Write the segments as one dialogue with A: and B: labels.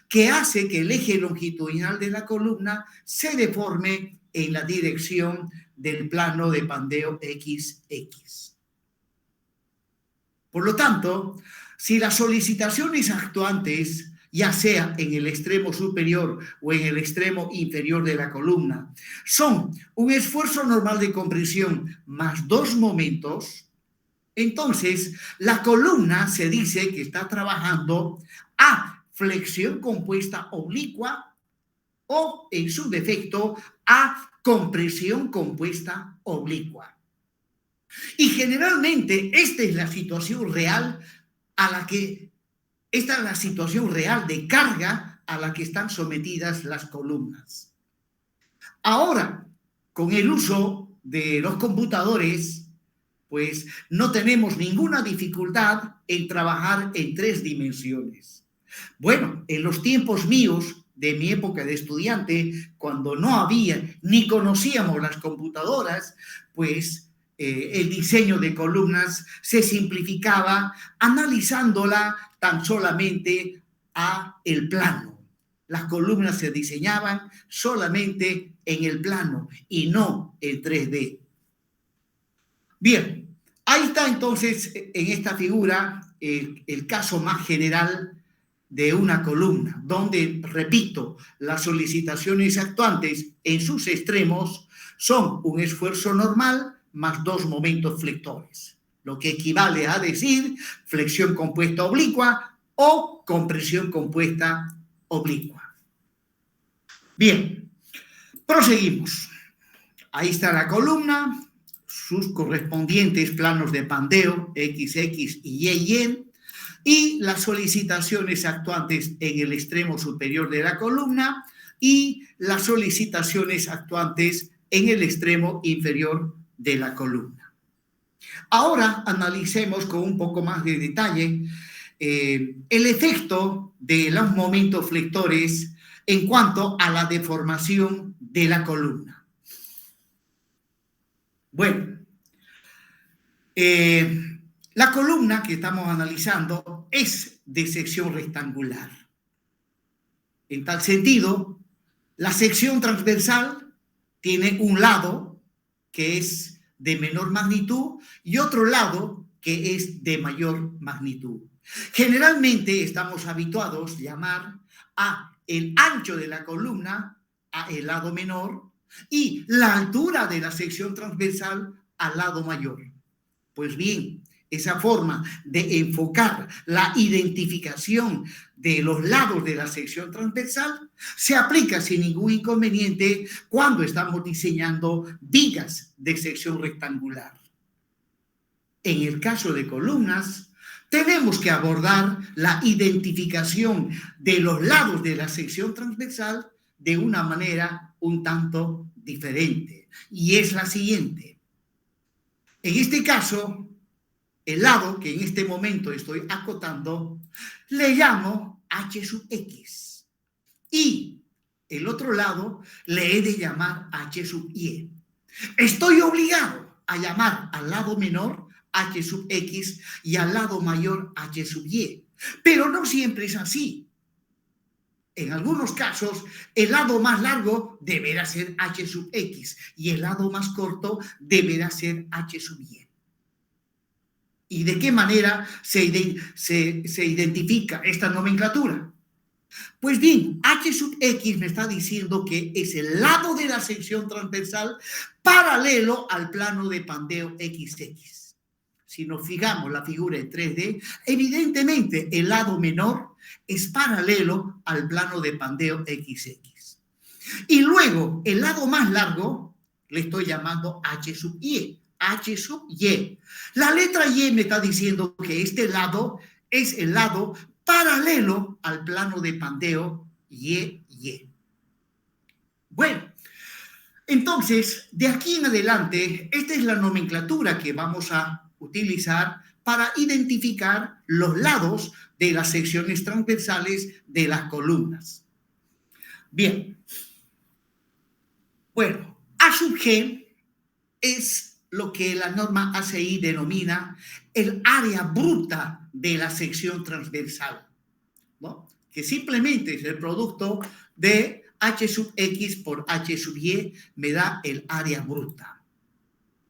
A: que hace que el eje longitudinal de la columna se deforme en la dirección del plano de pandeo XX. Por lo tanto, si las solicitaciones actuantes, ya sea en el extremo superior o en el extremo inferior de la columna, son un esfuerzo normal de compresión más dos momentos, entonces la columna se dice que está trabajando a flexión compuesta oblicua o, en su defecto, a compresión compuesta oblicua. Y generalmente esta es la situación real esta es la situación real de carga a la que están sometidas las columnas. Ahora, con el uso de los computadores, pues no tenemos ninguna dificultad en trabajar en tres dimensiones. Bueno, en los tiempos míos, de mi época de estudiante, cuando no había ni conocíamos las computadoras, pues el diseño de columnas se simplificaba analizándola tan solamente a el plano. Las columnas se diseñaban solamente en el plano y no en 3D. Bien, ahí está entonces en esta figura el caso más general de una columna, donde, repito, las solicitaciones actuantes en sus extremos son un esfuerzo normal más dos momentos flectores, lo que equivale a decir flexión compuesta oblicua o compresión compuesta oblicua. Bien, proseguimos. Ahí está la columna, sus correspondientes planos de pandeo XX y Y, y las solicitaciones actuantes en el extremo superior de la columna y las solicitaciones actuantes en el extremo inferior de la columna. Ahora analicemos con un poco más de detalle el efecto de los momentos flectores en cuanto a la deformación de la columna. Bueno, la columna que estamos analizando es de sección rectangular. En tal sentido, la sección transversal tiene un lado que es de menor magnitud y otro lado que es de mayor magnitud. Generalmente estamos habituados a llamar a el ancho de la columna a el lado menor y la altura de la sección transversal al lado mayor. Pues bien, esa forma de enfocar la identificación de los lados de la sección transversal se aplica sin ningún inconveniente cuando estamos diseñando vigas de sección rectangular. En el caso de columnas, tenemos que abordar la identificación de los lados de la sección transversal de una manera un tanto diferente, y es la siguiente. En este caso, el lado que en este momento estoy acotando, le llamo H sub X. Y el otro lado le he de llamar H sub Y. Estoy obligado a llamar al lado menor H sub X y al lado mayor H sub Y. Pero no siempre es así. En algunos casos, el lado más largo deberá ser H sub X y el lado más corto deberá ser H sub Y. ¿Y de qué manera se identifica esta nomenclatura? Pues bien, H sub X me está diciendo que es el lado de la sección transversal paralelo al plano de pandeo XX. Si nos fijamos la figura en 3D, evidentemente el lado menor es paralelo al plano de pandeo XX. Y luego, el lado más largo le estoy llamando H sub Y. H sub Y. La letra Y me está diciendo que este lado es el lado paralelo al plano de pandeo Y. Bueno, entonces, de aquí en adelante, esta es la nomenclatura que vamos a utilizar para identificar los lados de las secciones transversales de las columnas. Bien. Bueno, A sub G es lo que la norma ACI denomina el área bruta de la sección transversal, ¿no? que simplemente es el producto de H sub X por H sub Y, me da el área bruta.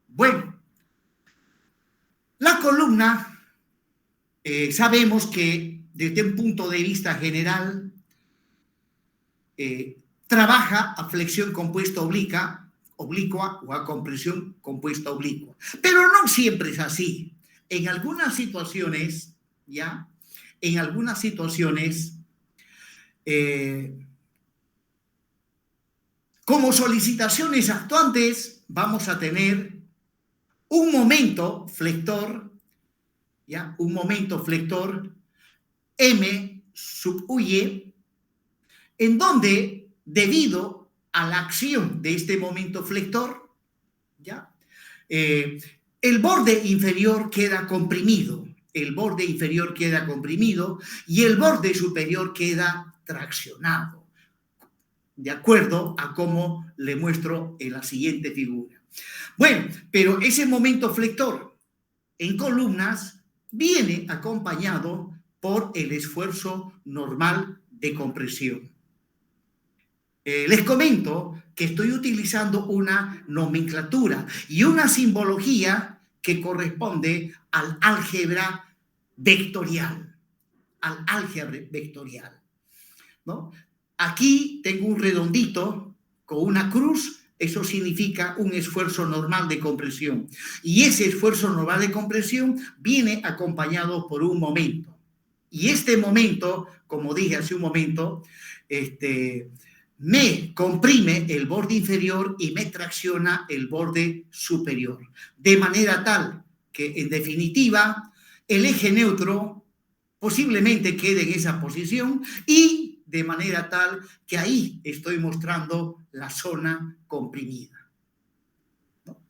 A: Bueno, la columna, sabemos que desde un punto de vista general, trabaja a flexión compuesta oblicua o a compresión compuesta oblicua. Pero no siempre es así. En algunas situaciones, ¿ya? En algunas situaciones, como solicitaciones actuantes, vamos a tener un momento flector, ¿ya? Un momento flector M sub UY, en donde, debido a la acción de este momento flector, ¿ya? El borde inferior queda comprimido, el borde inferior queda comprimido y el borde superior queda traccionado, de acuerdo a cómo le muestro en la siguiente figura. Bueno, pero ese momento flector en columnas viene acompañado por el esfuerzo normal de compresión. Les comento que estoy utilizando una nomenclatura y una simbología que corresponde al álgebra vectorial, ¿no? Aquí tengo un redondito con una cruz, eso significa un esfuerzo normal de compresión. Y ese esfuerzo normal de compresión viene acompañado por un momento. Y este momento, como dije hace un momento, me comprime el borde inferior y me tracciona el borde superior. De manera tal que, en definitiva, el eje neutro posiblemente quede en esa posición y de manera tal que ahí estoy mostrando la zona comprimida, ¿no?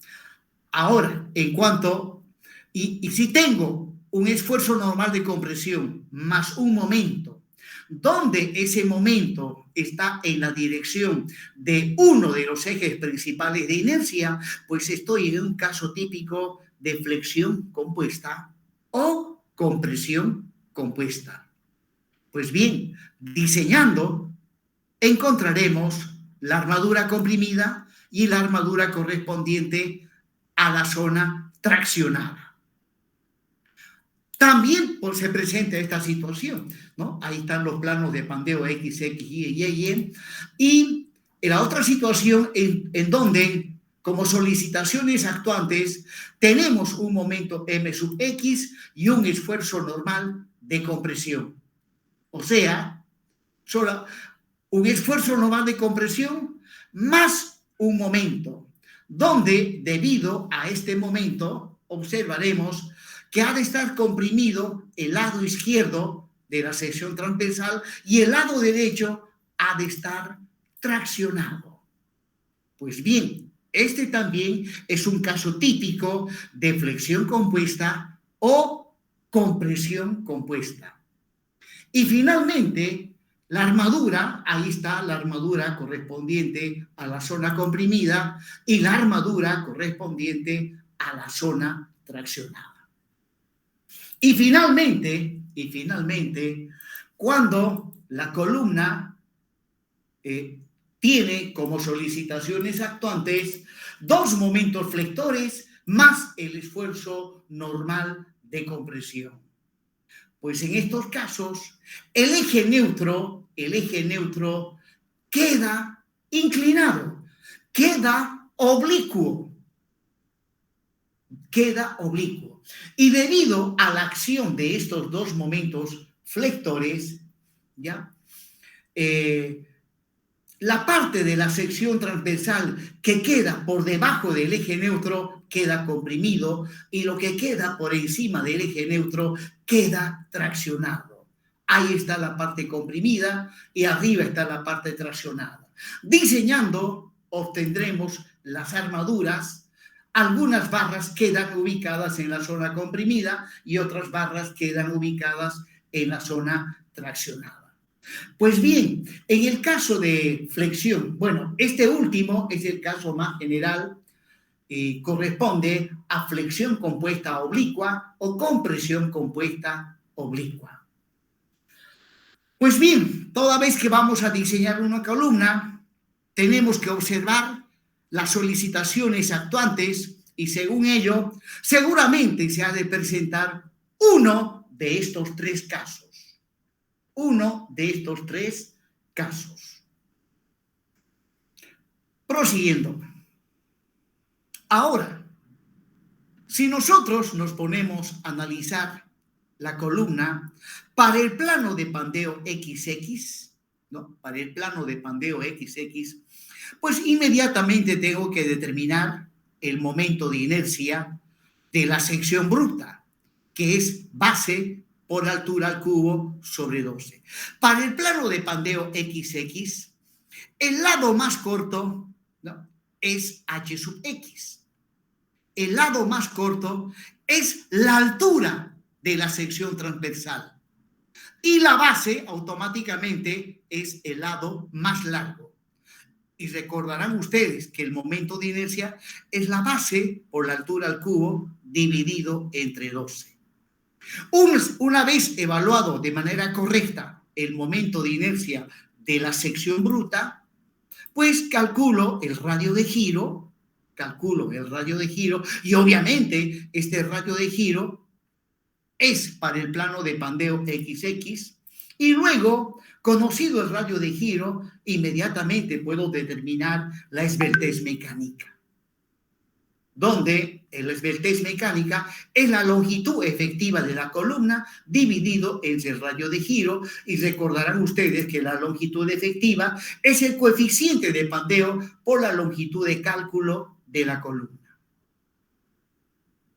A: Ahora, en cuanto, y si tengo un esfuerzo normal de compresión más un momento, donde ese momento está en la dirección de uno de los ejes principales de inercia, pues estoy en un caso típico de flexión compuesta o compresión compuesta. Pues bien, diseñando, encontraremos la armadura comprimida y la armadura correspondiente a la zona traccionada. También se presenta esta situación, ¿no? Ahí están los planos de pandeo X, X, Y. Y en la otra situación en donde, como solicitaciones actuantes, tenemos un momento M sub X y un esfuerzo normal de compresión. O sea, solo un esfuerzo normal de compresión más un momento, donde debido a este momento observaremos que ha de estar comprimido el lado izquierdo de la sección transversal y el lado derecho ha de estar traccionado. Pues bien, este también es un caso típico de flexión compuesta o compresión compuesta. Y finalmente, la armadura, ahí está la armadura correspondiente a la zona comprimida y la armadura correspondiente a la zona traccionada. Y finalmente, cuando la columna tiene como solicitaciones actuantes dos momentos flectores más el esfuerzo normal de compresión. Pues en estos casos, el eje neutro queda inclinado, queda oblicuo. Y debido a la acción de estos dos momentos flectores, ¿ya? La parte de la sección transversal que queda por debajo del eje neutro queda comprimido y lo que queda por encima del eje neutro queda traccionado. Ahí está la parte comprimida y arriba está la parte traccionada. Diseñando obtendremos las armaduras. Algunas barras quedan ubicadas en la zona comprimida y otras barras quedan ubicadas en la zona traccionada. Pues bien, en el caso de flexión, bueno, este último es el caso más general y corresponde a flexión compuesta oblicua o compresión compuesta oblicua. Pues bien, toda vez que vamos a diseñar una columna, tenemos que observar las solicitaciones actuantes y según ello, seguramente se ha de presentar uno de estos tres casos. Uno de estos tres casos. Prosiguiendo. Ahora, si nosotros nos ponemos a analizar la columna para el plano de pandeo XX, ¿no? Para el plano de pandeo XX, pues inmediatamente tengo que determinar el momento de inercia de la sección bruta, que es base por altura al cubo sobre 12. Para el plano de pandeo XX, el lado más corto, ¿no?, es H sub X. El lado más corto es la altura de la sección transversal. Y la base automáticamente es el lado más largo. Y recordarán ustedes que el momento de inercia es la base por la altura al cubo dividido entre 12. Una vez evaluado de manera correcta el momento de inercia de la sección bruta, pues calculo el radio de giro y obviamente este radio de giro es para el plano de pandeo XX y luego, conocido el radio de giro, inmediatamente puedo determinar la esbeltez mecánica, donde la esbeltez mecánica es la longitud efectiva de la columna dividido entre el radio de giro, y recordarán ustedes que la longitud efectiva es el coeficiente de pandeo por la longitud de cálculo de la columna.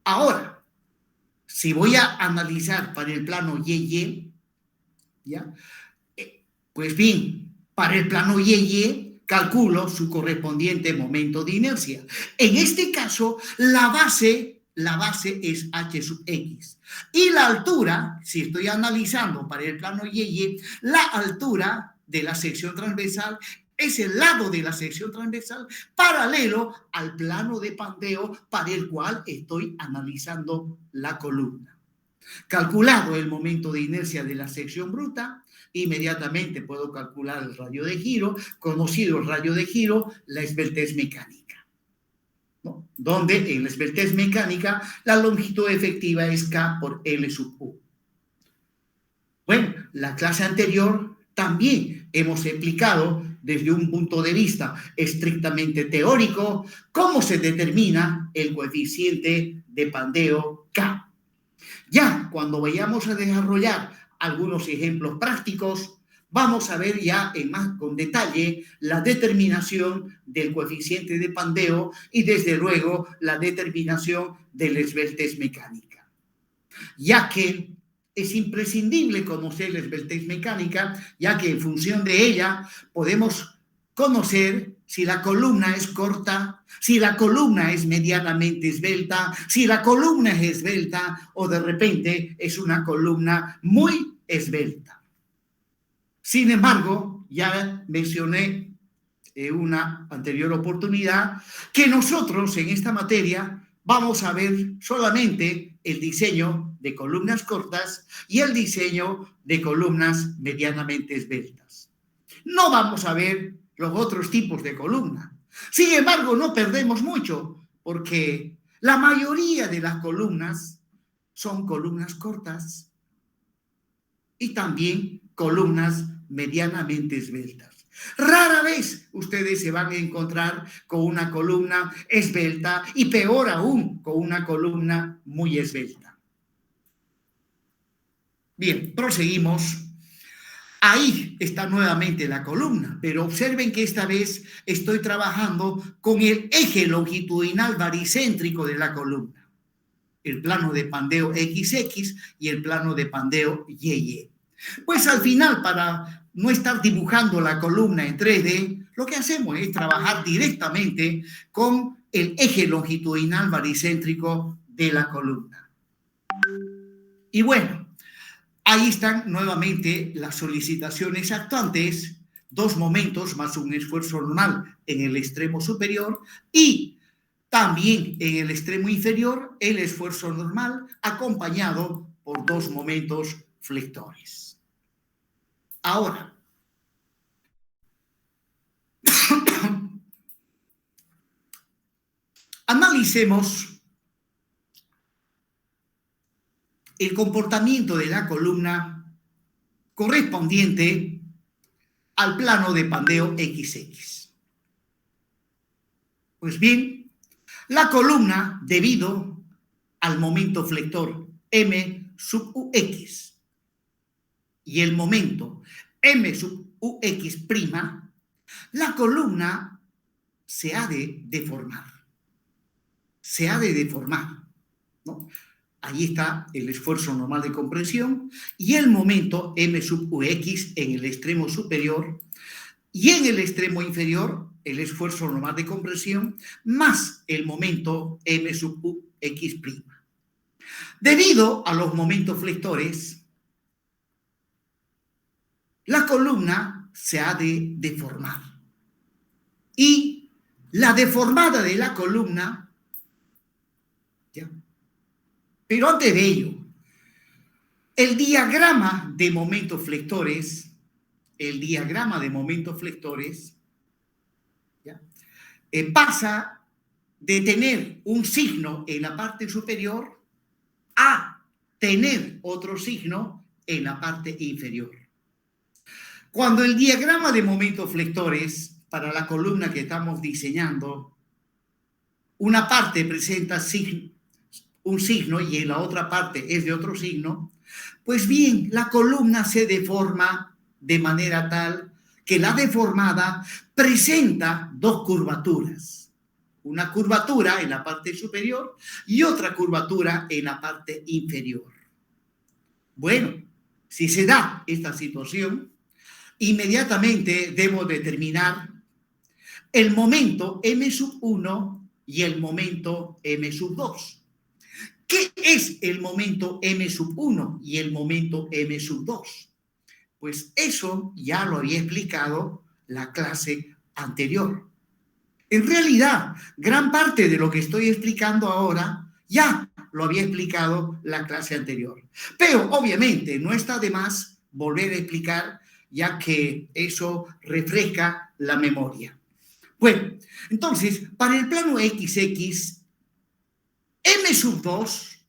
A: Ahora, si voy a analizar para el plano YY, ¿ya? Pues bien, para el plano YY calculo su correspondiente momento de inercia. En este caso, la base es H sub X. Y la altura, si estoy analizando para el plano YY, la altura de la sección transversal es el lado de la sección transversal paralelo al plano de pandeo para el cual estoy analizando la columna. Calculado el momento de inercia de la sección bruta, inmediatamente puedo calcular el radio de giro, conocido el radio de giro, la esbeltez mecánica, ¿no?, donde en la esbeltez mecánica la longitud efectiva es K por L sub U. Bueno, la clase anterior también hemos explicado desde un punto de vista estrictamente teórico cómo se determina el coeficiente de pandeo K. Ya cuando vayamos a desarrollar algunos ejemplos prácticos, vamos a ver ya con detalle la determinación del coeficiente de pandeo y desde luego la determinación de la esbeltez mecánica, ya que es imprescindible conocer la esbeltez mecánica, ya que en función de ella podemos conocer si la columna es corta, si la columna es medianamente esbelta, si la columna es esbelta o de repente es una columna muy esbelta. Sin embargo, ya mencioné en una anterior oportunidad que nosotros en esta materia vamos a ver solamente el diseño de columnas cortas y el diseño de columnas medianamente esbeltas. No vamos a ver los otros tipos de columna. Sin embargo, no perdemos mucho porque la mayoría de las columnas son columnas cortas y también columnas medianamente esbeltas. Rara vez ustedes se van a encontrar con una columna esbelta y peor aún con una columna muy esbelta. Bien, proseguimos. Ahí está nuevamente la columna, pero observen que esta vez estoy trabajando con el eje longitudinal baricéntrico de la columna, el plano de pandeo XX y el plano de pandeo YY. Pues al final, para no estar dibujando la columna en 3D, lo que hacemos es trabajar directamente con el eje longitudinal baricéntrico de la columna. Y bueno, ahí están nuevamente las solicitaciones actuantes, dos momentos más un esfuerzo normal en el extremo superior y también en el extremo inferior el esfuerzo normal acompañado por dos momentos flectores. Ahora, analicemos el comportamiento de la columna correspondiente al plano de pandeo XX. Pues bien, la columna, debido al momento flector M sub UX y el momento M sub UX prima, la columna se ha de deformar. Se ha de deformar, ¿no? Allí está el esfuerzo normal de compresión y el momento M sub UX en el extremo superior y en el extremo inferior el esfuerzo normal de compresión más el momento M sub UX prima. Debido a los momentos flectores, la columna se ha de deformar y la deformada de la columna, ¿ya? Pero antes de ello, el diagrama de momentos flectores, ¿ya? Pasa de tener un signo en la parte superior a tener otro signo en la parte inferior. Cuando el diagrama de momentos flectores para la columna que estamos diseñando, una parte presenta un signo y en la otra parte es de otro signo, pues bien, la columna se deforma de manera tal que la deformada presenta dos curvaturas. Una curvatura en la parte superior y otra curvatura en la parte inferior. Bueno, si se da esta situación, inmediatamente debo determinar el momento M sub 1 y el momento M sub 2. ¿Qué es el momento M sub 1 y el momento M sub 2? Pues eso ya lo había explicado la clase anterior. En realidad, gran parte de lo que estoy explicando ahora ya lo había explicado la clase anterior. Pero obviamente no está de más volver a explicar, ya que eso refresca la memoria. Bueno, entonces, para el plano XX, M sub 2,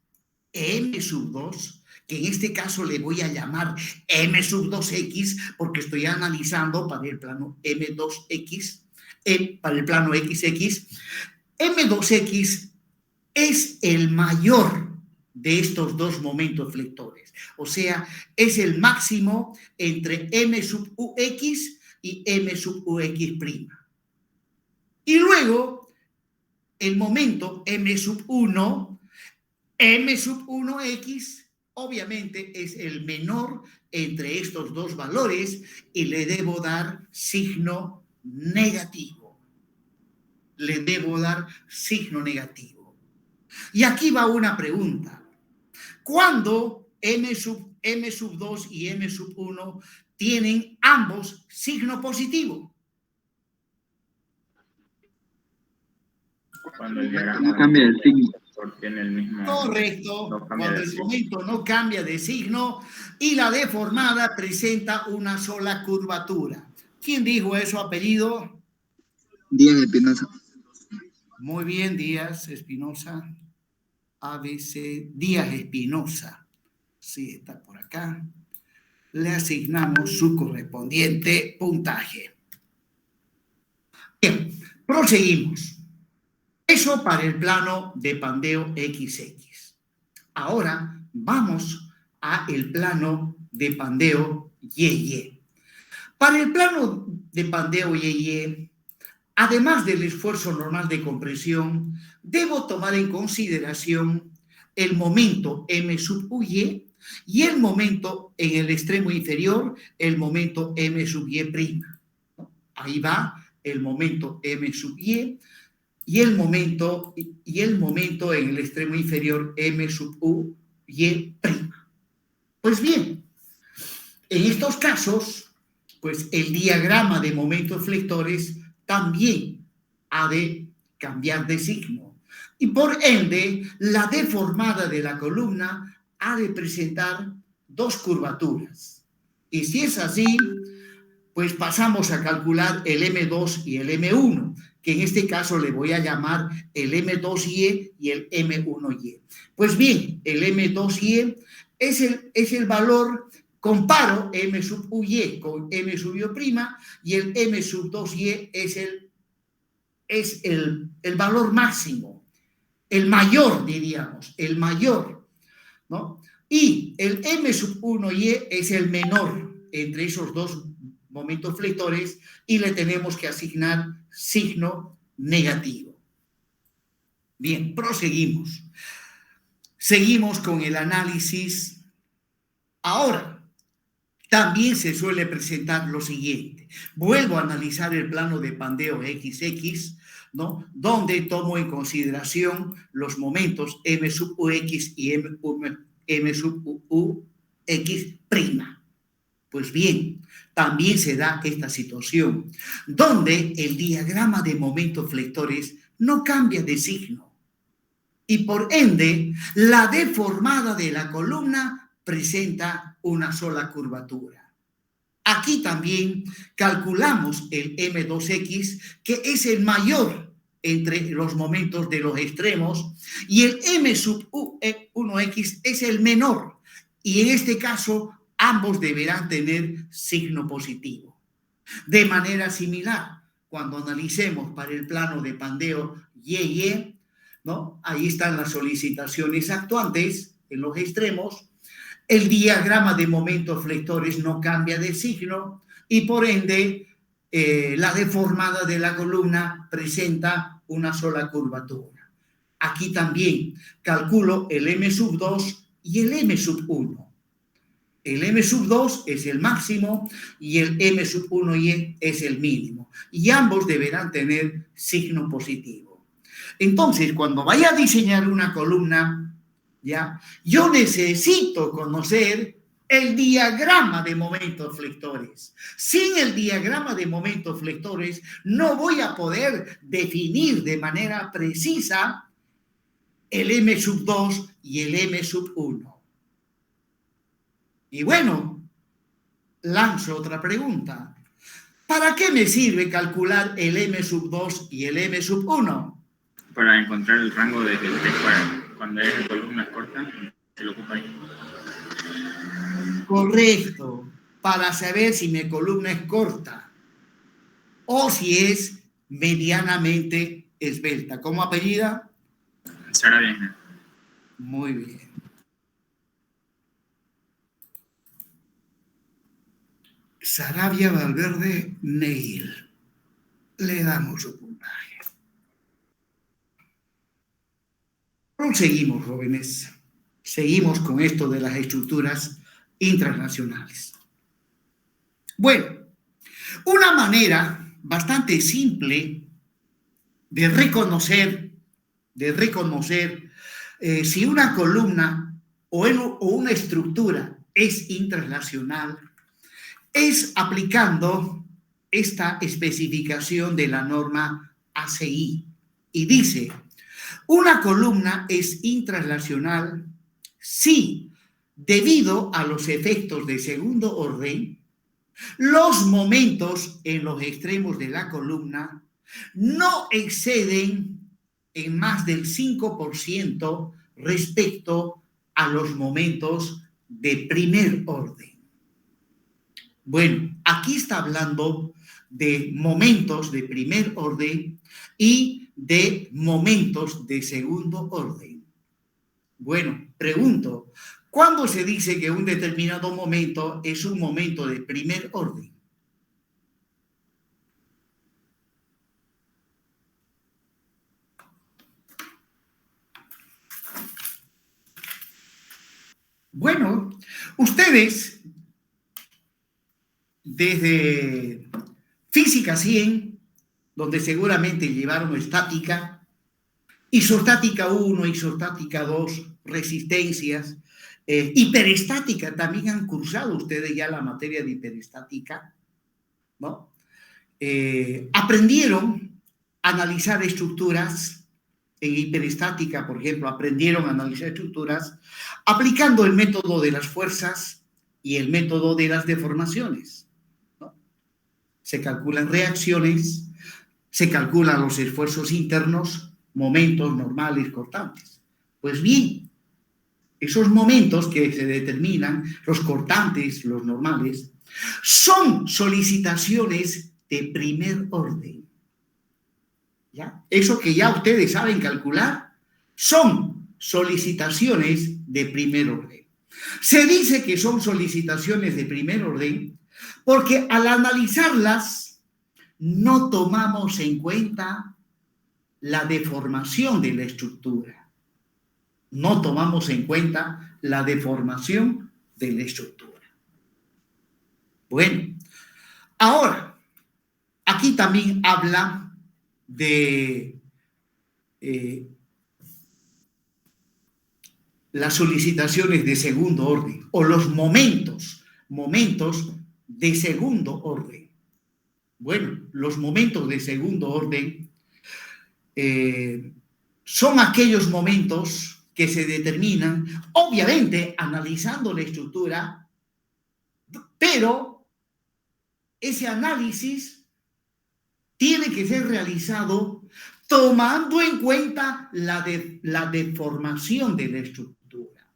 A: que en este caso le voy a llamar M sub 2X, porque estoy analizando para el plano M2X, para el plano XX, M2X es el mayor de estos dos momentos flectores. O sea, es el máximo entre M sub UX y M sub UX prima. Y luego, el momento M sub 1, M sub 1X, obviamente es el menor entre estos dos valores y le debo dar signo negativo. Y aquí va una pregunta. ¿Cuándo M sub 2 y M sub 1 tienen ambos signo positivo?
B: Cuando el diagrama no cambia de signo. Tiene el mismo.
A: Correcto, cuando el momento no cambia de signo y la deformada presenta una sola curvatura. ¿Quién dijo eso, apellido?
C: Díaz Espinosa.
A: Muy bien, Díaz Espinosa. ABC Díaz Espinosa. Sí, está por acá. Le asignamos su correspondiente puntaje. Bien, proseguimos. Eso para el plano de pandeo XX. Ahora vamos a el plano de pandeo YY. Para el plano de pandeo YY, además del esfuerzo normal de compresión, debo tomar en consideración el momento M sub UY y el momento en el extremo inferior, el momento M sub Y prima. Ahí va el momento M sub Y y el momento en el extremo inferior M sub U Y prima. Pues bien, en estos casos, pues el diagrama de momentos flectores también ha de cambiar de signo y por ende la deformada de la columna ha de presentar dos curvaturas. Y si es así, pues pasamos a calcular el M2 y el M1, que en este caso le voy a llamar el M2Y y el M1Y. Pues bien, el M2Y es el valor, comparo M sub UY con M sub Y', y el M sub 2Y es el valor máximo, el mayor, diríamos, el mayor, ¿no? Y el M sub 1Y es el menor entre esos dos momentos flectores y le tenemos que asignar signo negativo. Bien, proseguimos. Seguimos con el análisis. Ahora, también se suele presentar lo siguiente. Vuelvo a analizar el plano de pandeo XX, ¿no? Donde tomo en consideración los momentos M sub UX y M sub UX'. Pues bien, también se da esta situación, donde el diagrama de momentos flectores no cambia de signo y por ende la deformada de la columna presenta una sola curvatura. Aquí también calculamos el M2X, que es el mayor entre los momentos de los extremos, y el M sub 1X es el menor, y en este caso ambos deberán tener signo positivo. De manera similar, cuando analicemos para el plano de pandeo YY, ¿no? Ahí están las solicitaciones actuantes en los extremos. El diagrama de momentos flectores no cambia de signo y por ende la deformada de la columna presenta una sola curvatura. Aquí también calculo el M sub 2 y el M sub 1. El M sub 2 es el máximo y el M sub 1Y es el mínimo. Y ambos deberán tener signo positivo. Entonces, cuando vaya a diseñar una columna, ¿ya? Yo necesito conocer el diagrama de momentos flectores. Sin el diagrama de momentos flectores, no voy a poder definir de manera precisa el M sub 2 y el M sub 1. Y bueno, lanzo otra pregunta. ¿Para qué me sirve calcular el M sub 2 y el M sub 1?
B: Para encontrar el rango desde el T4. Cuando es en columnas cortas, se lo ocupa ahí.
A: Correcto. Para saber si mi columna es corta o si es medianamente esbelta. ¿Cómo apellida?
B: Sarabia.
A: Muy bien. Sarabia Valverde Neil. Le damos su puntaje. Proseguimos, jóvenes. Seguimos con esto de las estructuras intranacionales. Bueno, una manera bastante simple de reconocer si una columna o una estructura es intranacional es aplicando esta especificación de la norma ACI. Y dice, una columna es intranacional si, debido a los efectos de segundo orden, los momentos en los extremos de la columna no exceden en más del 5% respecto a los momentos de primer orden. Bueno, aquí está hablando de momentos de primer orden y de momentos de segundo orden. Bueno, pregunto, ¿cuándo se dice que un determinado momento es un momento de primer orden? Bueno, ustedes desde Física 100, donde seguramente llevaron estática, isostática 1, isostática 2, resistencias, hiperestática, también han cursado ustedes ya la materia de hiperestática, ¿no? Aprendieron a analizar estructuras en hiperestática, por ejemplo, aprendieron a analizar estructuras aplicando el método de las fuerzas y el método de las deformaciones, ¿no? Se calculan reacciones, se calculan los esfuerzos internos, momentos normales cortantes. Pues bien, esos momentos que se determinan, los cortantes, los normales, son solicitaciones de primer orden. ¿Ya? Eso que ya ustedes saben calcular son solicitaciones de primer orden. Se dice que son solicitaciones de primer orden porque al analizarlas no tomamos en cuenta la deformación de la estructura. No tomamos en cuenta la deformación de la estructura. Bueno, ahora, aquí también habla de las solicitaciones de segundo orden o los momentos de segundo orden. Bueno, los momentos de segundo orden son aquellos momentos que se determinan, obviamente, analizando la estructura, pero ese análisis tiene que ser realizado tomando en cuenta la deformación de la estructura.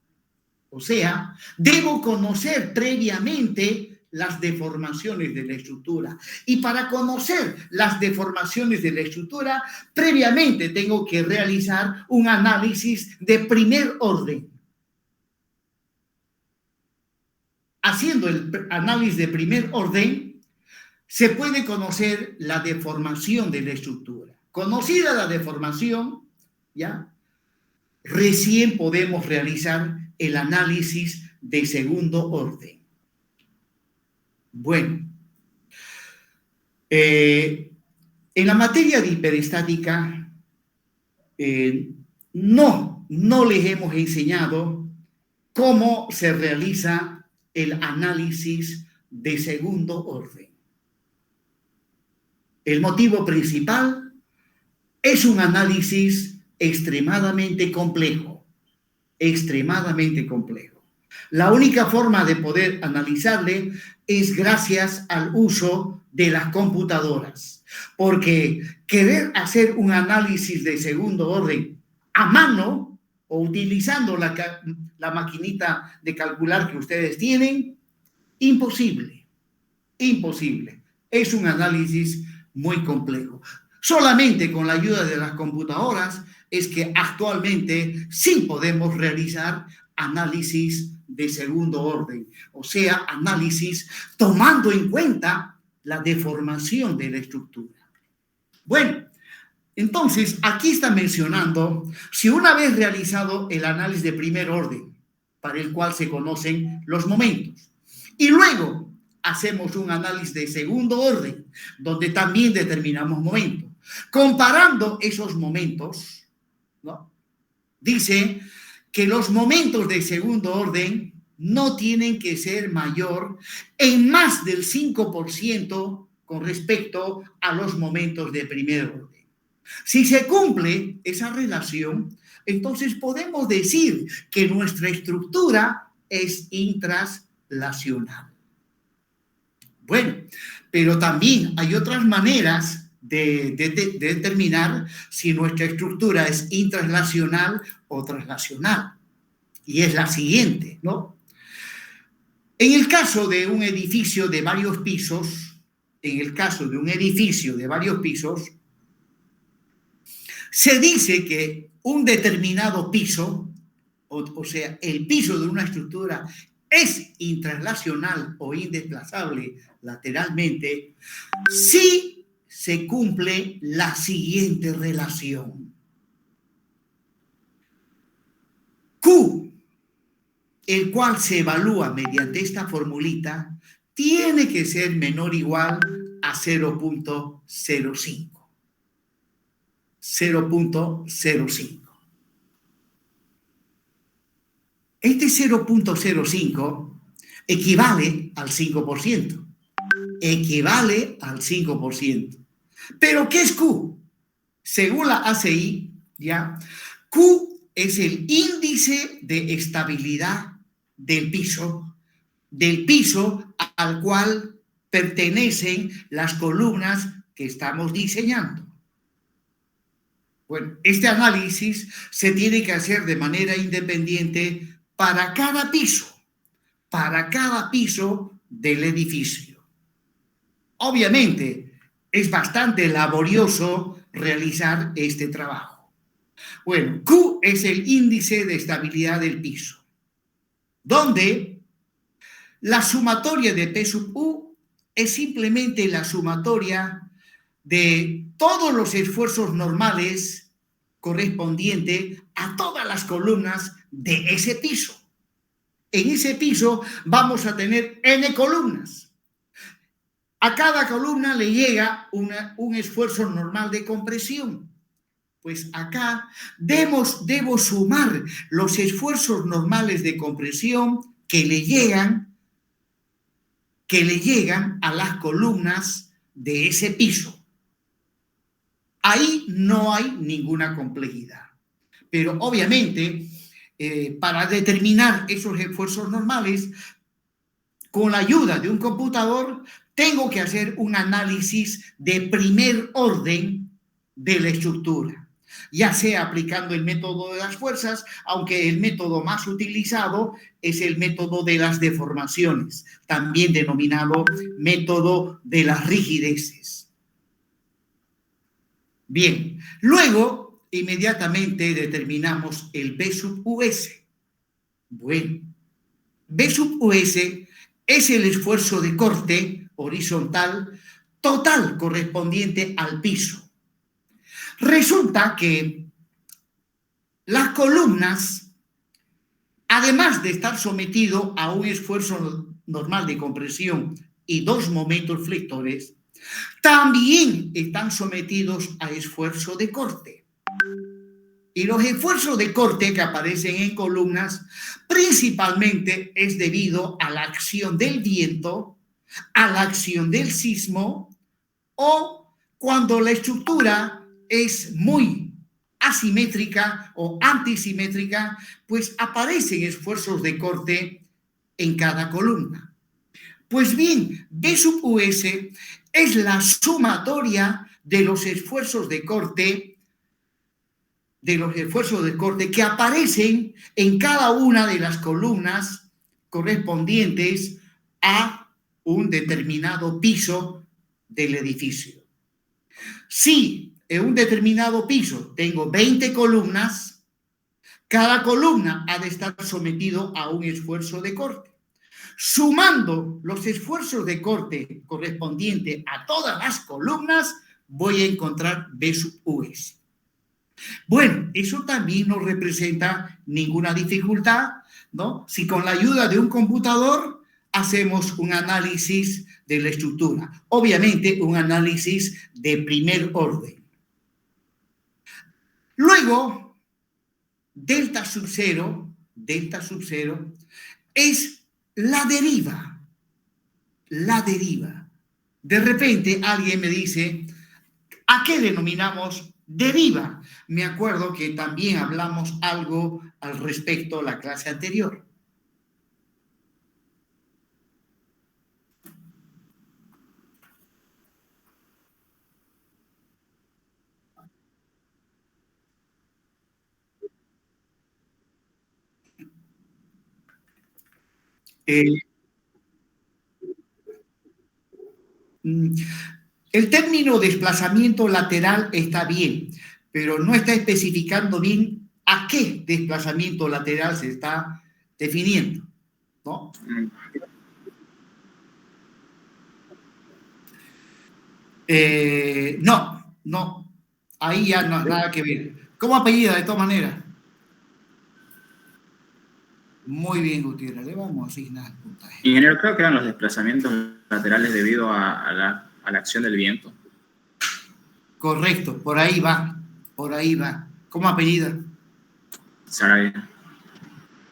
A: O sea, debo conocer previamente las deformaciones de la estructura. Y para conocer las deformaciones de la estructura, previamente tengo que realizar un análisis de primer orden. Haciendo el análisis de primer orden, se puede conocer la deformación de la estructura. Conocida la deformación, ¿ya? Recién podemos realizar el análisis de segundo orden. Bueno, en la materia de hiperestática no les hemos enseñado cómo se realiza el análisis de segundo orden. El motivo principal es un análisis extremadamente complejo, extremadamente complejo. La única forma de poder analizarle es gracias al uso de las computadoras, porque querer hacer un análisis de segundo orden a mano o utilizando la maquinita de calcular que ustedes tienen, imposible, imposible. Es un análisis muy complejo. Solamente con la ayuda de las computadoras es que actualmente sí podemos realizar análisis de segundo orden, o sea, análisis tomando en cuenta la deformación de la estructura. Bueno, entonces aquí está mencionando, si una vez realizado el análisis de primer orden, para el cual se conocen los momentos, y luego hacemos un análisis de segundo orden, donde también determinamos momentos, comparando esos momentos, ¿no? Dice que los momentos de segundo orden no tienen que ser mayor en más del 5% con respecto a los momentos de primer orden. Si se cumple esa relación, entonces podemos decir que nuestra estructura es intraslacional. Bueno, pero también hay otras maneras de determinar si nuestra estructura es intraslacional o traslacional. Y es la siguiente, ¿no? En el caso de un edificio de varios pisos, se dice que un determinado piso, o sea, el piso de una estructura es intraslacional o indesplazable lateralmente si se cumple la siguiente relación. Q, el cual se evalúa mediante esta formulita, tiene que ser menor o igual a 0.05. 0.05. Este 0.05 equivale al 5%. Equivale al 5%. ¿Pero qué es Q? Según la ACI, ¿ya? Q es el índice de estabilidad del piso del piso al cual pertenecen las columnas que estamos diseñando. Bueno, este análisis se tiene que hacer de manera independiente para cada piso del edificio. Obviamente, es bastante laborioso realizar este trabajo. Bueno, Q es el índice de estabilidad del piso, donde la sumatoria de P sub U es simplemente la sumatoria de todos los esfuerzos normales correspondientes a todas las columnas de ese piso. En ese piso vamos a tener N columnas. A cada columna le llega un esfuerzo normal de compresión. Pues acá debo sumar los esfuerzos normales de compresión que le llegan a las columnas de ese piso. Ahí no hay ninguna complejidad. Pero obviamente, para determinar esos esfuerzos normales, con la ayuda de un computador, tengo que hacer un análisis de primer orden de la estructura, ya sea aplicando el método de las fuerzas, aunque el método más utilizado es el método de las deformaciones, también denominado método de las rigideces. Bien, luego inmediatamente determinamos el B sub US. Bueno, B sub US es el esfuerzo de corte horizontal total correspondiente al piso. Resulta que las columnas, además de estar sometido a un esfuerzo normal de compresión y dos momentos flectores, también están sometidos a esfuerzo de corte. Y los esfuerzos de corte que aparecen en columnas principalmente es debido a la acción del viento, a la acción del sismo, o cuando la estructura es muy asimétrica o antisimétrica, pues aparecen esfuerzos de corte en cada columna. Pues bien, B sub US es la sumatoria de los esfuerzos de corte que aparecen en cada una de las columnas correspondientes a un determinado piso del edificio. Si en un determinado piso tengo 20 columnas, cada columna ha de estar sometido a un esfuerzo de corte. Sumando los esfuerzos de corte correspondientes a todas las columnas, voy a encontrar B sub US. Bueno, eso también no representa ninguna dificultad, ¿no? Si con la ayuda de un computador hacemos un análisis de la estructura, obviamente un análisis de primer orden. Luego, delta sub cero es la deriva. De repente alguien me dice, ¿a qué denominamos deriva? Me acuerdo que también hablamos algo al respecto la clase anterior. El término desplazamiento lateral está bien, pero no está especificando bien a qué desplazamiento lateral se está definiendo, ¿no? No, ahí ya no, nada que ver. ¿Cómo apellida de todas maneras? Muy bien, Gutiérrez, le vamos a asignar puntaje.
B: Ingeniero, creo que eran los desplazamientos laterales debido a la acción del viento.
A: Correcto, por ahí va. ¿Cómo apellida?
B: Sarabia.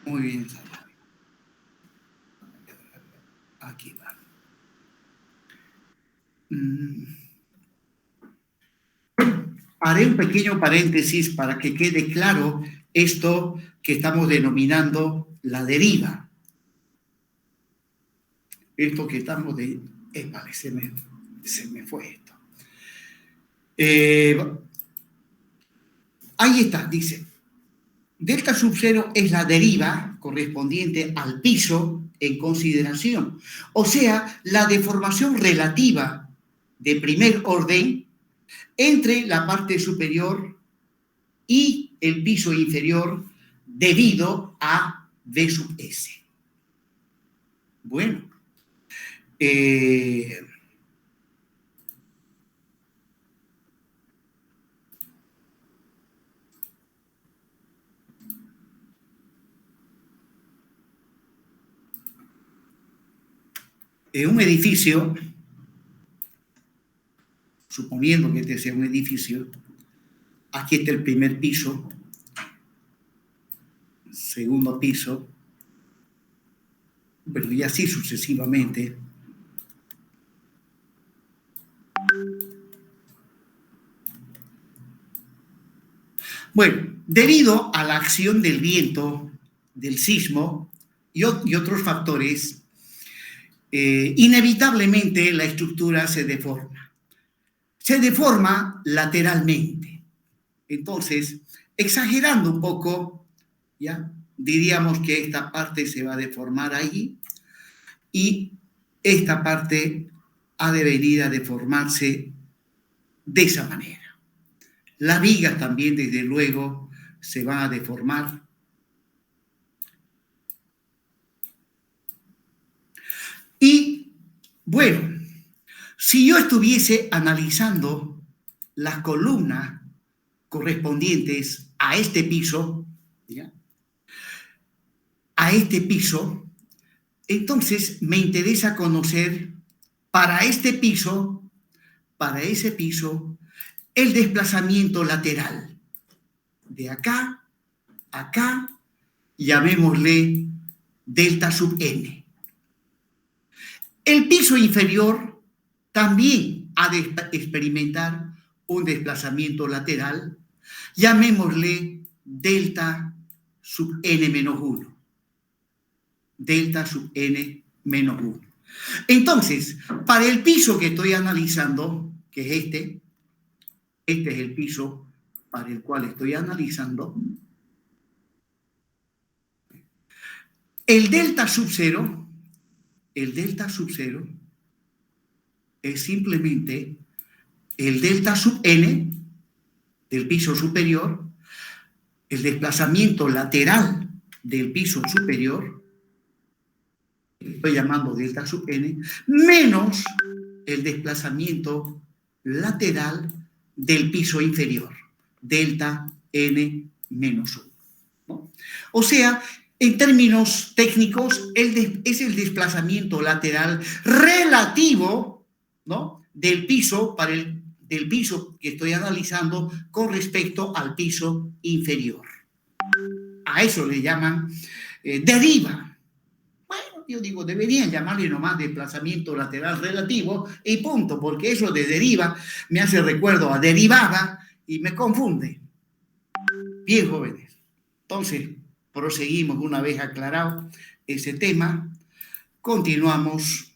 A: Muy bien, Sarabia. Aquí va. Haré un pequeño paréntesis para que quede claro esto que estamos denominando la deriva. esto que estamos de... vale, se me fue esto. Ahí está, dice. Delta sub 0 es la deriva correspondiente al piso en consideración. O sea, la deformación relativa de primer orden entre la parte superior y el piso inferior debido a V sub S. Bueno, en un edificio, suponiendo que este sea un edificio, aquí está el primer piso, segundo piso, bueno, y así sucesivamente. Bueno, debido a la acción del viento, del sismo y otros factores, inevitablemente la estructura se deforma. Se deforma lateralmente. Entonces, exagerando un poco, ¿ya? Diríamos que esta parte se va a deformar ahí y esta parte ha de venir a deformarse de esa manera. Las vigas también, desde luego, se van a deformar. Y, bueno, si yo estuviese analizando las columnas correspondientes a este piso, ¿ya? A este piso, entonces me interesa conocer para este piso, para ese piso, el desplazamiento lateral. De acá, acá, llamémosle delta sub n. El piso inferior también ha de experimentar un desplazamiento lateral, llamémosle delta sub n menos 1. Delta sub n menos 1. Entonces, para el piso que estoy analizando, que es este es el piso para el cual estoy analizando, el delta sub 0 es simplemente el delta sub n del piso superior, el desplazamiento lateral del piso superior, estoy llamando delta sub n, menos el desplazamiento lateral del piso inferior, delta n menos 1. ¿No? O sea, en términos técnicos, es el desplazamiento lateral relativo, ¿no?, del piso del piso que estoy analizando con respecto al piso inferior. A eso le llaman deriva. Bueno, yo digo, deberían llamarle nomás desplazamiento lateral relativo y punto, porque eso de deriva me hace recuerdo a derivada y me confunde. Bien, jóvenes. Entonces, proseguimos una vez aclarado ese tema. Continuamos.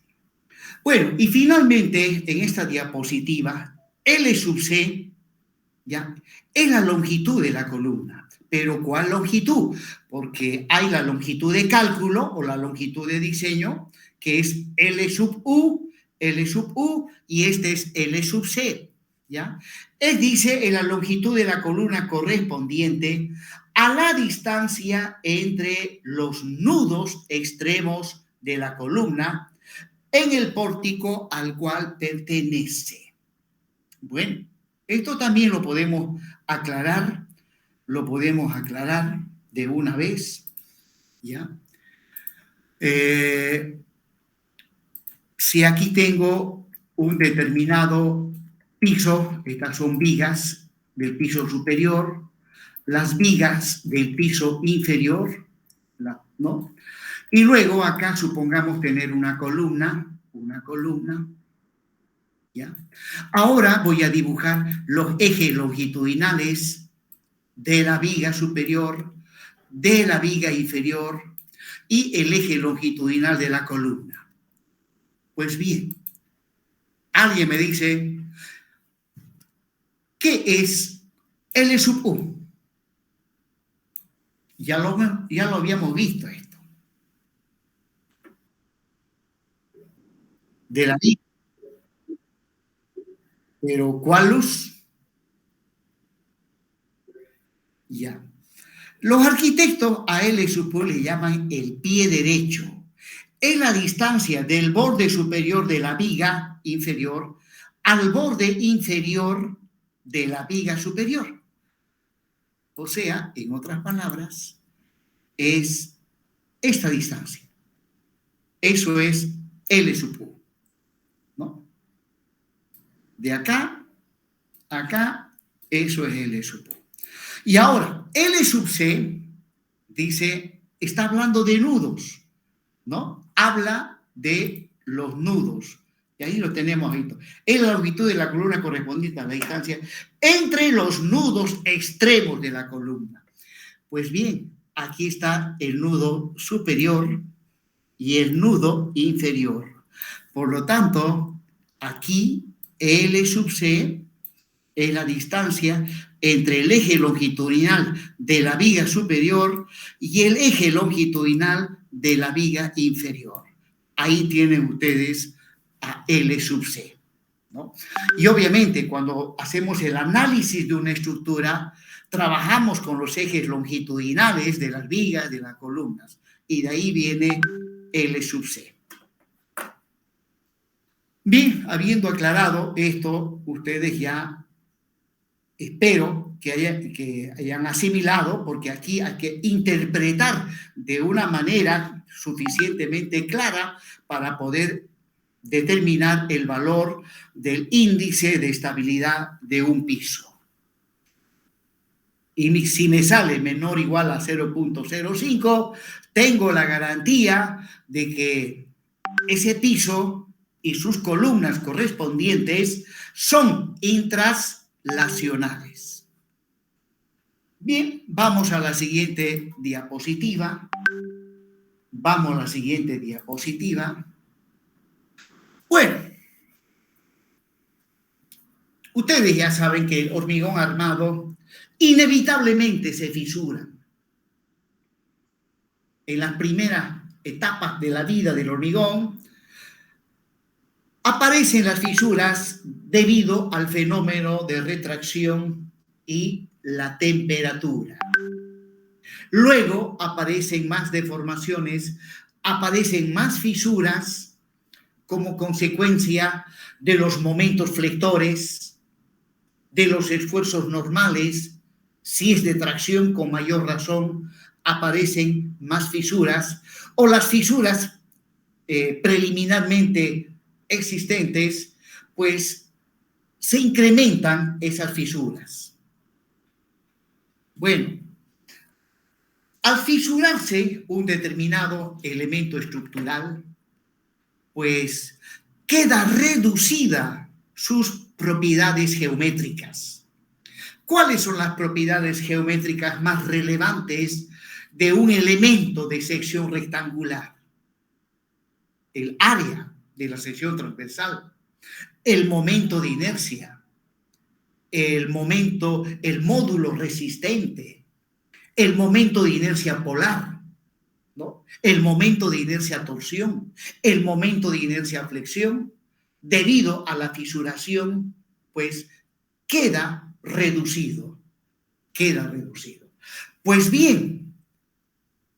A: Bueno, y finalmente, en esta diapositiva, L sub C, ¿ya?, es la longitud de la columna. ¿Pero cuál longitud? Porque hay la longitud de cálculo o la longitud de diseño, que es L sub U, y este es L sub C, ¿ya? Él dice en la longitud de la columna correspondiente a la distancia entre los nudos extremos de la columna en el pórtico al cual pertenece. Bueno, esto también lo podemos aclarar de una vez, ¿ya? Si aquí tengo un determinado piso, estas son vigas del piso superior, las vigas del piso inferior, ¿no? Y luego acá supongamos tener una columna, ¿ya? Ahora voy a dibujar los ejes longitudinales de la viga superior, de la viga inferior y el eje longitudinal de la columna. Pues bien, alguien me dice, ¿qué es L sub U? Ya lo habíamos visto esto. De la luz. Pero ¿cuál luz? Ya. Los arquitectos a L sub U le llaman el pie derecho. Es la distancia del borde superior de la viga inferior al borde inferior de la viga superior. O sea, en otras palabras, es esta distancia. Eso es L sub U, ¿no? De acá a acá, eso es L sub U. Y ahora, L sub C dice, está hablando de nudos, ¿no? Habla de los nudos. Y ahí lo tenemos ahí. Es la longitud de la columna correspondiente a la distancia entre los nudos extremos de la columna. Pues bien, aquí está el nudo superior y el nudo inferior. Por lo tanto, aquí L sub C es la distancia entre el eje longitudinal de la viga superior y el eje longitudinal de la viga inferior. Ahí tienen ustedes a L sub C, ¿no? Y obviamente cuando hacemos el análisis de una estructura, trabajamos con los ejes longitudinales de las vigas, de las columnas, y de ahí viene L sub C. Bien, habiendo aclarado esto, ustedes ya espero que hayan asimilado, porque aquí hay que interpretar de una manera suficientemente clara para poder determinar el valor del índice de estabilidad de un piso. Y si me sale menor o igual a 0.05, tengo la garantía de que ese piso y sus columnas correspondientes son intraslacionales. Bien, vamos a la siguiente diapositiva. Vamos a la siguiente diapositiva. Bueno, ustedes ya saben que el hormigón armado inevitablemente se fisura. En las primeras etapas de la vida del hormigón aparecen las fisuras debido al fenómeno de retracción y la temperatura. Luego aparecen más deformaciones, aparecen más fisuras como consecuencia de los momentos flectores, de los esfuerzos normales. Si es de tracción, con mayor razón, aparecen más fisuras, o las fisuras preliminarmente existentes, pues se incrementan esas fisuras. Bueno, al fisurarse un determinado elemento estructural, pues queda reducida sus propiedades geométricas. ¿Cuáles son las propiedades geométricas más relevantes de un elemento de sección rectangular? El área de la sección transversal, el momento de inercia, el módulo resistente, el momento de inercia polar, ¿no? El momento de inercia torsión, el momento de inercia flexión, debido a la fisuración, pues queda reducido. Pues bien,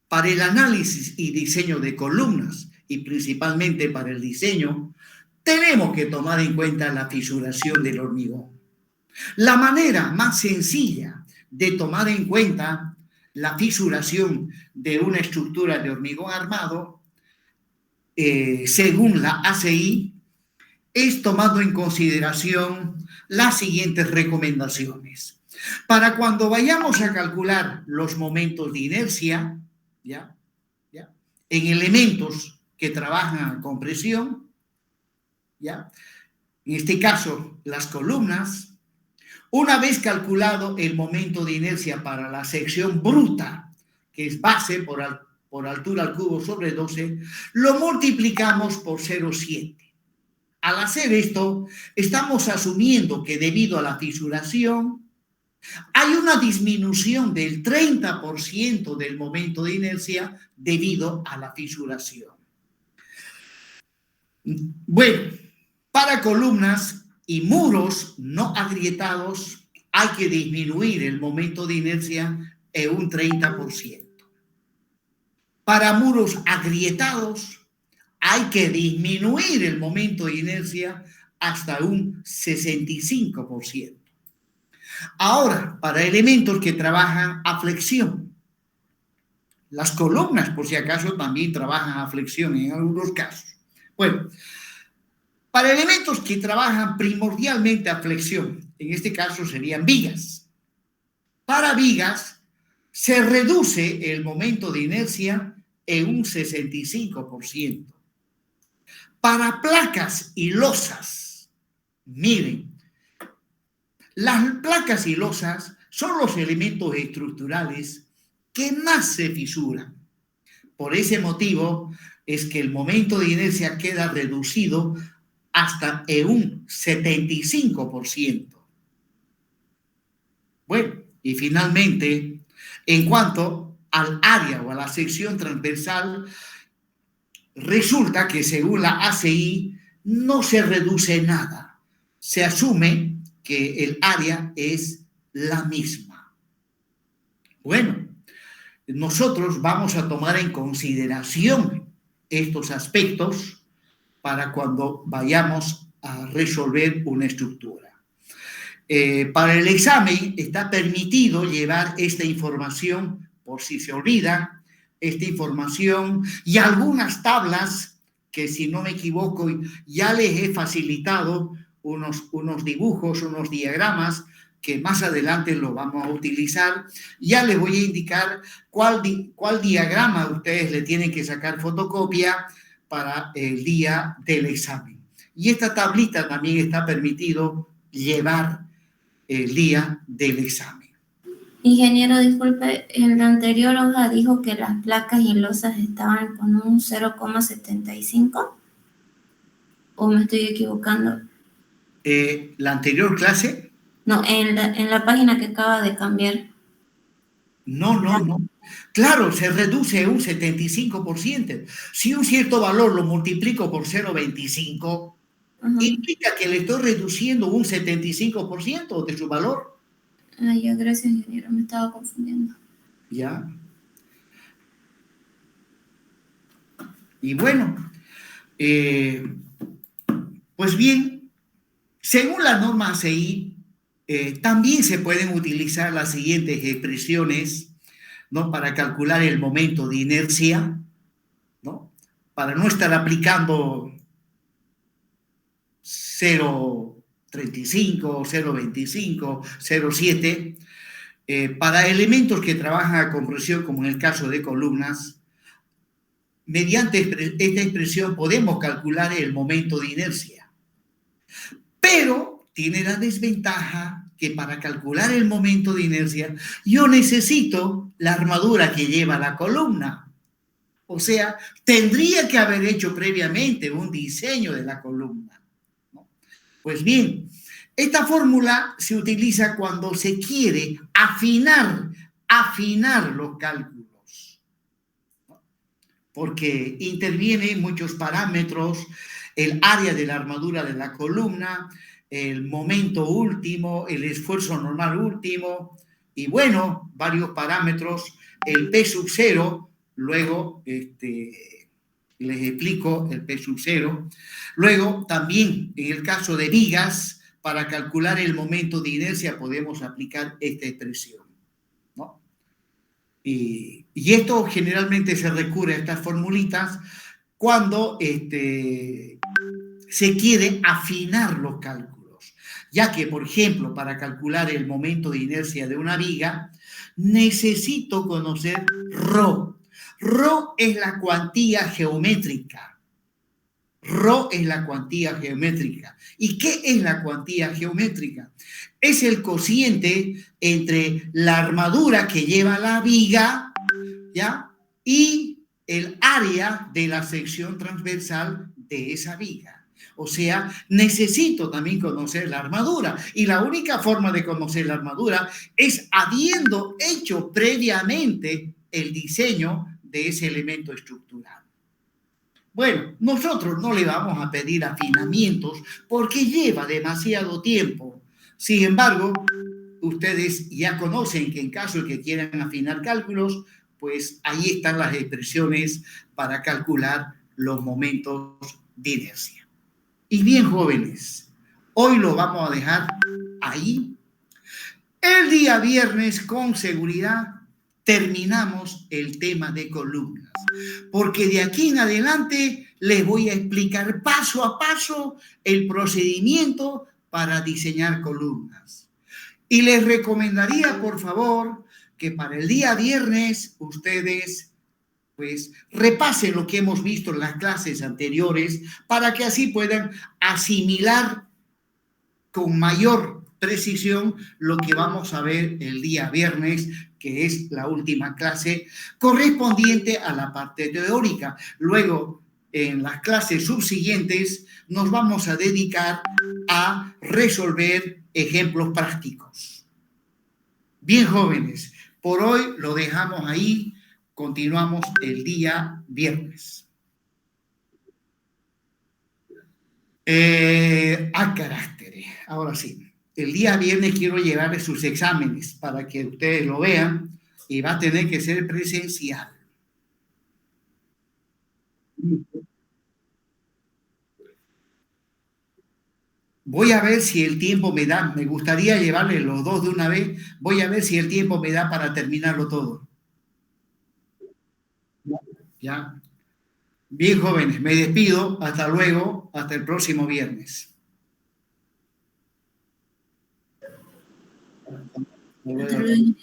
A: para el análisis y diseño de columnas, y principalmente para el diseño, tenemos que tomar en cuenta la fisuración del hormigón. La manera más sencilla de tomar en cuenta la fisuración de una estructura de hormigón armado, según la ACI, es tomando en consideración las siguientes recomendaciones. Para cuando vayamos a calcular los momentos de inercia, ¿ya? En elementos que trabajan con presión, ¿ya? En este caso, las columnas, una vez calculado el momento de inercia para la sección bruta, que es base por altura al cubo sobre 12, lo multiplicamos por 0,7. Al hacer esto, estamos asumiendo que debido a la fisuración, hay una disminución del 30% del momento de inercia debido a la fisuración. Bueno, para columnas y muros no agrietados hay que disminuir el momento de inercia en un 30%. Para muros agrietados hay que disminuir el momento de inercia hasta un 65%. Ahora, para elementos que trabajan a flexión, las columnas, por si acaso, también trabajan a flexión en algunos casos. Bueno, para elementos que trabajan primordialmente a flexión, en este caso serían vigas. Para vigas se reduce el momento de inercia en un 65%. Para placas y losas, miren, las placas y losas son los elementos estructurales que más se fisuran. Por ese motivo es que el momento de inercia queda reducido hasta en un 75%. Bueno, y finalmente, en cuanto al área o a la sección transversal, resulta que según la ACI no se reduce nada. Se asume que el área es la misma. Bueno, nosotros vamos a tomar en consideración estos aspectos para cuando vayamos a resolver una estructura. Para el examen está permitido llevar esta información, por si se olvida, esta información y algunas tablas que, si no me equivoco, ya les he facilitado unos dibujos, unos diagramas que más adelante lo vamos a utilizar. Ya les voy a indicar cuál diagrama ustedes le tienen que sacar fotocopia para el día del examen. Y esta tablita también está permitido llevar el día del examen.
D: Ingeniero, disculpe, en la anterior hoja dijo que las placas y losas estaban con un 0,75, ¿o me estoy equivocando?
A: ¿La anterior clase?
D: No, en la página que acaba de cambiar.
A: No. Claro, se reduce un 75%. Si un cierto valor lo multiplico por 0,25, implica que le estoy reduciendo un 75% de su valor.
D: Ya, gracias, ingeniero, me estaba confundiendo.
A: Ya. Y bueno, pues bien, según la norma ACI, también se pueden utilizar las siguientes expresiones, ¿no?, para calcular el momento de inercia, ¿no?, para no estar aplicando 0,35, 0,25, 0,7. Para elementos que trabajan a compresión, como en el caso de columnas, mediante esta expresión podemos calcular el momento de inercia. Pero tiene la desventaja que para calcular el momento de inercia yo necesito la armadura que lleva la columna. O sea, tendría que haber hecho previamente un diseño de la columna, ¿no? Pues bien, esta fórmula se utiliza cuando se quiere afinar los cálculos, ¿no?, porque intervienen muchos parámetros, el área de la armadura de la columna, el momento último, el esfuerzo normal último, y bueno, varios parámetros, el P sub 0, luego les explico el P sub 0. Luego también en el caso de vigas, para calcular el momento de inercia podemos aplicar esta expresión, ¿no? Y esto generalmente se recurre a estas formulitas cuando se quiere afinar los cálculos, ya que, por ejemplo, para calcular el momento de inercia de una viga, necesito conocer ρ. Ρ es la cuantía geométrica. Ρ es la cuantía geométrica. ¿Y qué es la cuantía geométrica? Es el cociente entre la armadura que lleva la viga, ¿ya?, y el área de la sección transversal de esa viga. O sea, necesito también conocer la armadura. Y la única forma de conocer la armadura es habiendo hecho previamente el diseño de ese elemento estructural. Bueno, nosotros no le vamos a pedir afinamientos porque lleva demasiado tiempo. Sin embargo, ustedes ya conocen que en caso de que quieran afinar cálculos, pues ahí están las expresiones para calcular los momentos de inercia. Y bien, jóvenes, hoy lo vamos a dejar ahí. El día viernes, con seguridad, terminamos el tema de columnas, porque de aquí en adelante les voy a explicar paso a paso el procedimiento para diseñar columnas. Y les recomendaría, por favor, que para el día viernes ustedes pues repasen lo que hemos visto en las clases anteriores para que así puedan asimilar con mayor precisión lo que vamos a ver el día viernes, que es la última clase correspondiente a la parte teórica. Luego, en las clases subsiguientes, nos vamos a dedicar a resolver ejemplos prácticos. Bien, jóvenes, por hoy lo dejamos ahí. Continuamos el día viernes. A caracteres. Ahora sí. El día viernes quiero llevarles sus exámenes para que ustedes lo vean y va a tener que ser presencial. Voy a ver si el tiempo me da. Me gustaría llevarles los dos de una vez. Voy a ver si el tiempo me da para terminarlo todo. ¿Ya? Bien, jóvenes, me despido. Hasta luego. Hasta el próximo viernes.
D: Hasta luego.